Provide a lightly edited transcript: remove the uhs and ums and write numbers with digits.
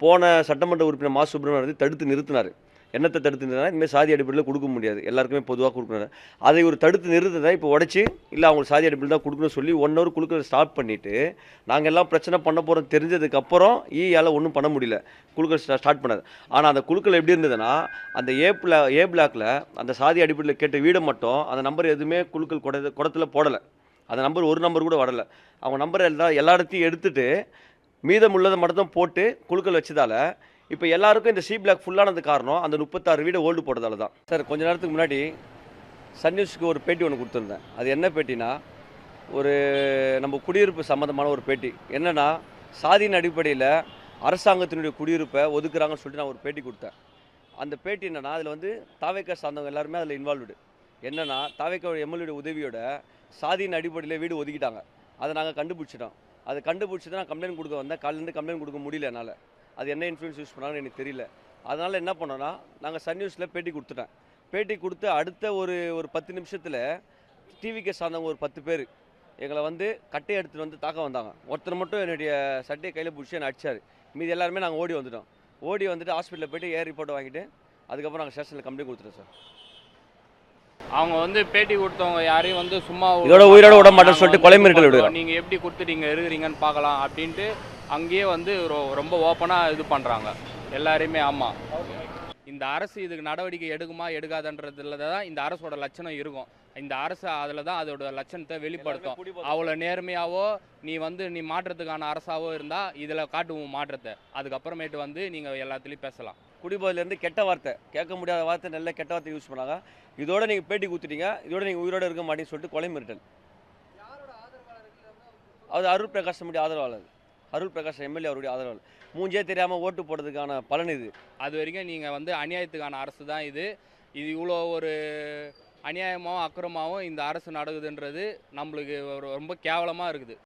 போன சட்டமன்ற உறுப்பினர் மா சுப்பிரமணியன் வந்து தடுத்து நிறுத்தினார். என்னத்தை தடுத்து நிறுத்தினா, இனிமேல் சாதி அடிப்படையில் கொடுக்க முடியாது, எல்லாருக்குமே பொதுவாக கொடுக்கணும். அதை ஒரு தடுத்து நிறுத்ததை இப்போ உடச்சி, இல்லை அவங்களுக்கு சாதி அடிப்படையில் தான் கொடுக்கணும்னு சொல்லி 1 ஹவர் குழுக்களை ஸ்டாப் பண்ணிவிட்டு, நாங்கள் எல்லாம் பிரச்சனை பண்ண போகிறோம் தெரிஞ்சதுக்கப்புறம் ஈயால் ஒன்றும் பண்ண முடியல, குழுக்கள் ஸ்டார்ட் பண்ணது. ஆனால் அந்த குழுக்கள் எப்படி இருந்ததுன்னா, அந்த ஏ பிளாக்ல அந்த சாதி அடிப்படையில் கேட்ட வீடை மட்டும் அந்த நம்பர் எதுவுமே குழுக்கள் குடத்தில் போடலை. அந்த நம்பர் ஒரு நம்பர் கூட வரலை. அவங்க நம்பர் எல்லா இடத்தையும் எடுத்துட்டு மீதம் உள்ளதை மட்டும் தான் போட்டு குழுக்கள் வச்சதால இப்போ எல்லாருக்கும் இந்த சி பிளாக் ஃபுல்லானது காரணம் அந்த 36 வீடை ஓல்டு போட்டதால தான். சார், கொஞ்ச நேரத்துக்கு முன்னாடி சன் நியூஸ்க்கு ஒரு பேட்டி ஒன்று கொடுத்துருந்தேன். அது என்ன பேட்டினா, ஒரு நம்ம குடியிருப்பு சம்மந்தமான ஒரு பேட்டி. என்னென்னா, சாதியின் அடிப்படையில் அரசாங்கத்தினுடைய குடியிருப்பை ஒதுக்குறாங்கன்னு சொல்லிட்டு நான் ஒரு பேட்டி கொடுத்தேன். அந்த பேட்டி என்னென்னா, அதில் வந்து தாவேக்கா சார்ந்தவங்க எல்லாருமே அதில் இன்வால்வ்டு. என்னென்னா, தாவேக்கா எம்எல்ஏடைய உதவியோட சாதியின் அடிப்படையில் வீடு ஒதுக்கிட்டாங்க. அதை நாங்கள் கண்டுபிடிச்சிட்டோம். அதை கண்டுபிடிச்சி தான் நான் கம்ப்ளைண்ட் கொடுக்க வந்தேன். காலையிலேருந்து கம்ப்ளைண்ட் கொடுக்க முடியல என்னால். அது என்ன இன்ஃப்ளூயன்ஸ் யூஸ் பண்ணாங்கன்னு எனக்கு தெரியல. அதனால் என்ன பண்ணோன்னா, நாங்கள் சன் நியூஸில் பேட்டி கொடுத்துட்டேன். பேட்டி கொடுத்து அடுத்த ஒரு 10 நிமிஷத்தில் டிவிக்கு சார்ந்தவங்க ஒரு 10 பேர் எங்களை வந்து கட்டையை எடுத்துகிட்டு வந்து தாக்க வந்தாங்க. ஒருத்தர் மட்டும் என்னுடைய சட்டையை கையில் பிடிச்சி என்னை அடிச்சார். மீதி எல்லாருமே நாங்கள் ஓடி வந்துட்டோம். ஓடி வந்துட்டு ஹாஸ்பிட்டலில் போய்ட்டு ஏர் ரிப்போர்ட் வாங்கிட்டு அதுக்கப்புறம் நாங்கள் ஸ்டேஷனில் கம்ப்ளைண்ட் கொடுத்துட்டோம் சார். அவங்க வந்து பேட்டி கொடுத்தவங்க யாரையும் வந்து சும்மா இதோட உயிரோட விட மாட்டேன்னு சொல்லிட்டு கொலை மிரட்டல் விடுறாங்க. நீங்கள் எப்படி கொடுத்துட்டீங்க இருக்கிறீங்கன்னு பார்க்கலாம் அப்படின்ட்டு அங்கேயே வந்து ரொம்ப ஓப்பனாக இது பண்ணுறாங்க எல்லாரையுமே. ஆமாம், இந்த அரசு இதுக்கு நடவடிக்கை எடுக்குமா எடுக்காதன்றதுல தான் இந்த அரசோட லட்சணம் இருக்கும். இந்த அரசு அதில் தான் அதோட லட்சணத்தை வெளிப்படுத்தும். அவ்வளோ நேர்மையாவோ நீ மாற்றத்துக்கான அரசாவோ இருந்தால் இதில் காட்டுவோம் மாற்றத்தை. அதுக்கப்புறமேட்டு வந்து நீங்கள் எல்லாத்துலேயும் பேசலாம். குடிபோதையிலேருந்து கெட்ட வார்த்தை, கேட்க முடியாத வார்த்தை, நல்ல கெட்ட வார்த்தை யூஸ் பண்ணாங்க. இதோட நீங்கள் பேட்டி கொடுத்துட்டீங்க, இதோட நீங்கள் உயிரோடு இருக்க மாட்டேன்னு சொல்லிட்டு கொலை மிரட்டல். அது அருள் பிரகாஷ் ஆதரவாளர், அருள் பிரகாஷ் எம்எல்ஏ அவருடைய ஆதரவாளர். மூஞ்சே தெரியாமல் ஓட்டு போடுறதுக்கான பலன் இது. அது வரைக்கும் நீங்கள் வந்து அநியாயத்துக்கான அரசு தான் இது. இவ்வளோ ஒரு அநியாயமாகவும் அக்கிரமாகவும் இந்த அரசு நடக்குதுன்றது நம்மளுக்கு ரொம்ப கேவலமாக இருக்குது.